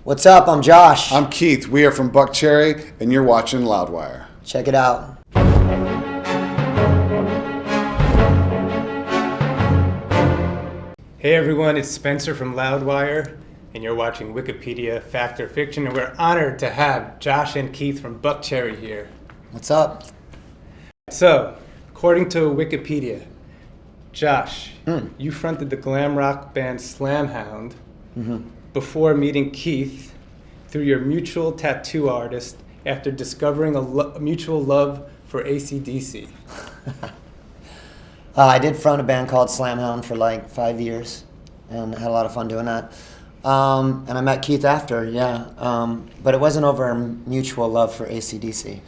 What's up? I'm Josh. I'm Keith. We are from Buckcherry, and you're watching Loudwire. Check it out. Hey everyone, it's Spencer from Loudwire, and you're watching Wikipedia Fact or Fiction, and we're honored to have Josh and Keith from Buckcherry here. What's up? So, according to Wikipedia, Josh, you fronted the glam rock band Slamhound before meeting Keith through your mutual tattoo artist after discovering a mutual love for AC/DC. I did front a band called Slamhound for like 5 years and had a lot of fun doing that. And I met Keith after, but it wasn't over a mutual love for AC/DC.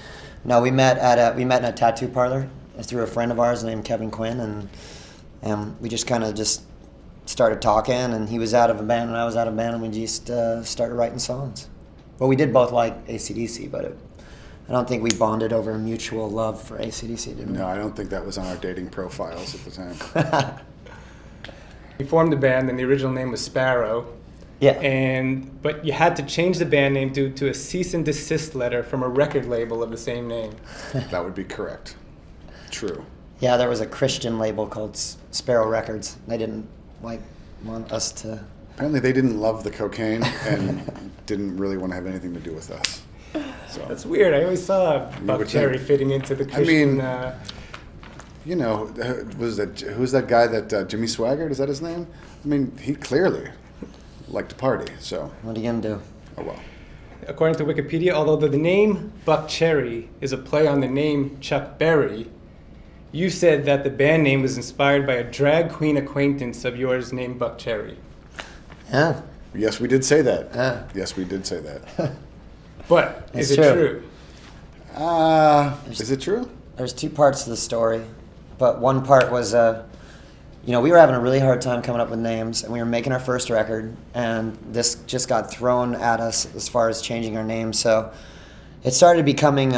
No, we met in a tattoo parlor through a friend of ours named Kevin Quinn, and we just kind of started talking, and he was out of a band and I was out of a band, and we just started writing songs. Well, we did both like AC/DC, but I don't think we bonded over a mutual love for AC/DC, did we? No, I don't think that was on our dating profiles at the time. You formed a band, and the original name was Sparrow. Yeah. But you had to change the band name due to a cease and desist letter from a record label of the same name. That would be correct. True. Yeah, there was a Christian label called Sparrow Records. They didn't want us to... Apparently they didn't love the cocaine and didn't really want to have anything to do with us. So That's weird. I always saw Buckcherry fitting into the Christian... who's that guy that Jimmy Swaggart, is that his name? I mean, he clearly liked to party, so... What are you going to do? Oh, well. According to Wikipedia, although the name Buckcherry is a play on the name Chuck Berry, you said that the band name was inspired by a drag queen acquaintance of yours named Buckcherry. Yeah. Yes, we did say that. Yeah. Yes, we did say that. But It's is it true? Is it true? There's two parts to the story, but one part was, we were having a really hard time coming up with names, and we were making our first record, and this just got thrown at us as far as changing our name, so it started becoming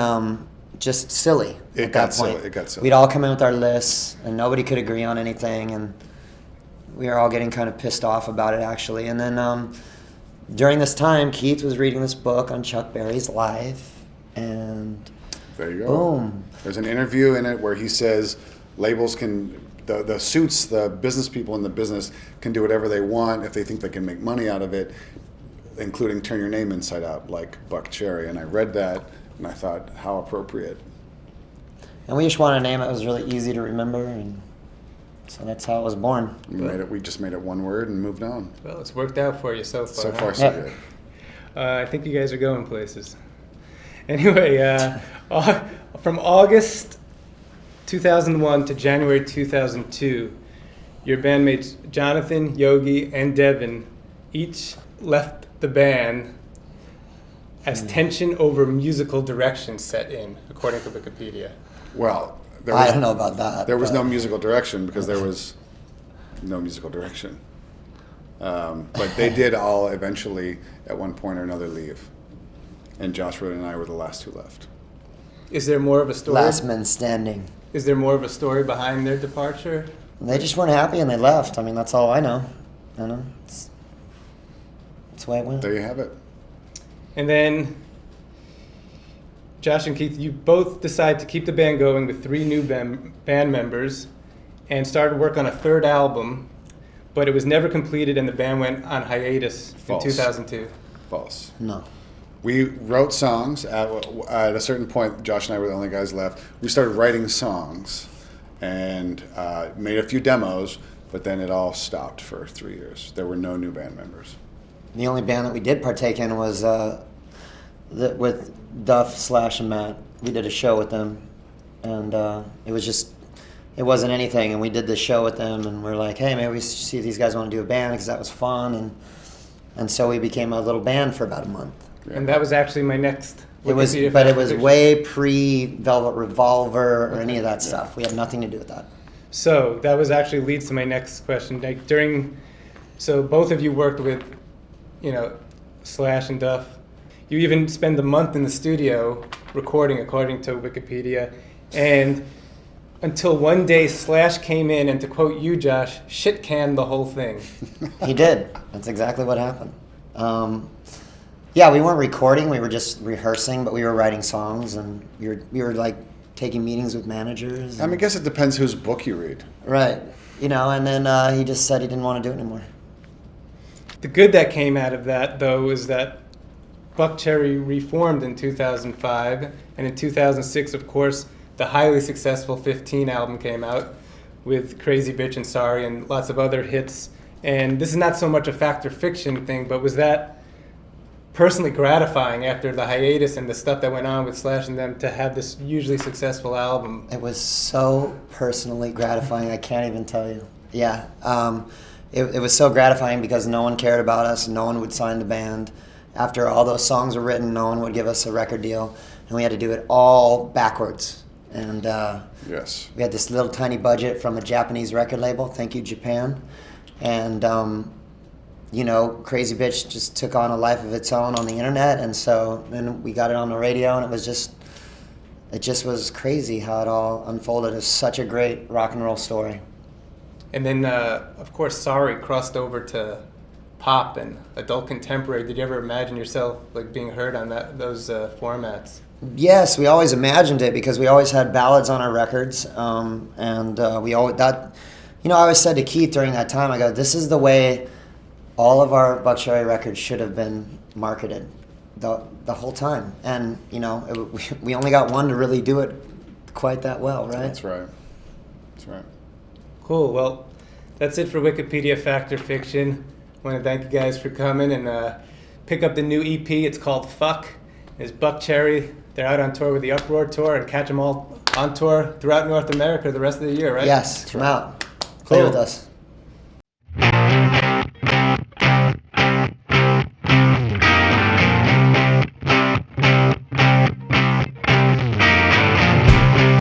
just silly at that point. It got silly. We'd all come in with our lists, and nobody could agree on anything, and we were all getting kind of pissed off about it, actually. And then during this time, Keith was reading this book on Chuck Berry's life, and there you go. Boom. There's an interview in it where he says labels can, the suits, the business people in the business can do whatever they want if they think they can make money out of it, including turn your name inside out, like Buckcherry. And I read that, and I thought, how appropriate. And we just wanted a name that was really easy to remember, and so that's how it was born. We just made it one word and moved on. Well, it's worked out for you so far. So far, huh? so good. I think you guys are going places. Anyway, from August 2001 to January 2002, your bandmates Jonathan, Yogi, and Devin each left the band as tension over musical direction set in, according to Wikipedia. Well, I don't know about that. There was no musical direction because there was no musical direction. But they did all eventually, at one point or another, leave. And Joshua and I were the last two left. Is there more of a story? Last men standing. Is there more of a story behind their departure? They just weren't happy and they left. I mean, that's all I know. That's the way it went. There you have it. And then Josh and Keith, you both decided to keep the band going with 3 new band members and started work on a 3rd album, but it was never completed and the band went on hiatus False. in 2002. False. No. We wrote songs. At a certain point, Josh and I were the only guys left. We started writing songs and made a few demos, but then it all stopped for 3 years. There were no new band members. The only band that we did partake in was with Duff, and Matt. We did a show with them, and it wasn't anything. And we did this show with them, and we're like, hey, maybe we should see if these guys want to do a band because that was fun, and so we became a little band for about a month. Yeah. And that was actually my next. It was way pre-Velvet Revolver or any of that stuff. We had nothing to do with that. So that was actually leads to my next question. So both of you worked with, Slash and Duff. You even spend a month in the studio recording, according to Wikipedia, and until one day Slash came in and, to quote you, Josh, shit-canned the whole thing. He did. That's exactly what happened. Yeah, we weren't recording. We were just rehearsing, but we were writing songs, and we were like taking meetings with managers. I mean, I guess it depends whose book you read. Right. You know, and then he just said he didn't want to do it anymore. The good that came out of that, though, is that Buckcherry reformed in 2005, and in 2006, of course, the highly successful 15 album came out with Crazy Bitch and Sorry and lots of other hits. And this is not so much a fact or fiction thing, but was that personally gratifying after the hiatus and the stuff that went on with Slash and them to have this hugely successful album? It was so personally gratifying, I can't even tell you. Yeah. It was so gratifying because no one cared about us, no one would sign the band. After all those songs were written, no one would give us a record deal, and we had to do it all backwards. And Yes. we had this little tiny budget from a Japanese record label, thank you Japan, and you know, Crazy Bitch just took on a life of its own on the internet, and so then we got it on the radio, and it just was crazy how it all unfolded. It was such a great rock and roll story. And then, of course, Sorry crossed over to pop and adult contemporary. Did you ever imagine yourself like being heard on those formats? Yes, we always imagined it because we always had ballads on our records, and we always that. You know, I always said to Keith during that time, I go, "This is the way all of our Buckcherry records should have been marketed, the whole time." And you know, we only got one to really do it quite that well, right? That's right. That's right. Cool. Well, that's it for Wikipedia Fact or Fiction. I want to thank you guys for coming and pick up the new EP. It's called Fuck. It's Buckcherry. They're out on tour with the Uproar Tour, and catch them all on tour throughout North America the rest of the year, right? Yes, come out, play Cool. with us.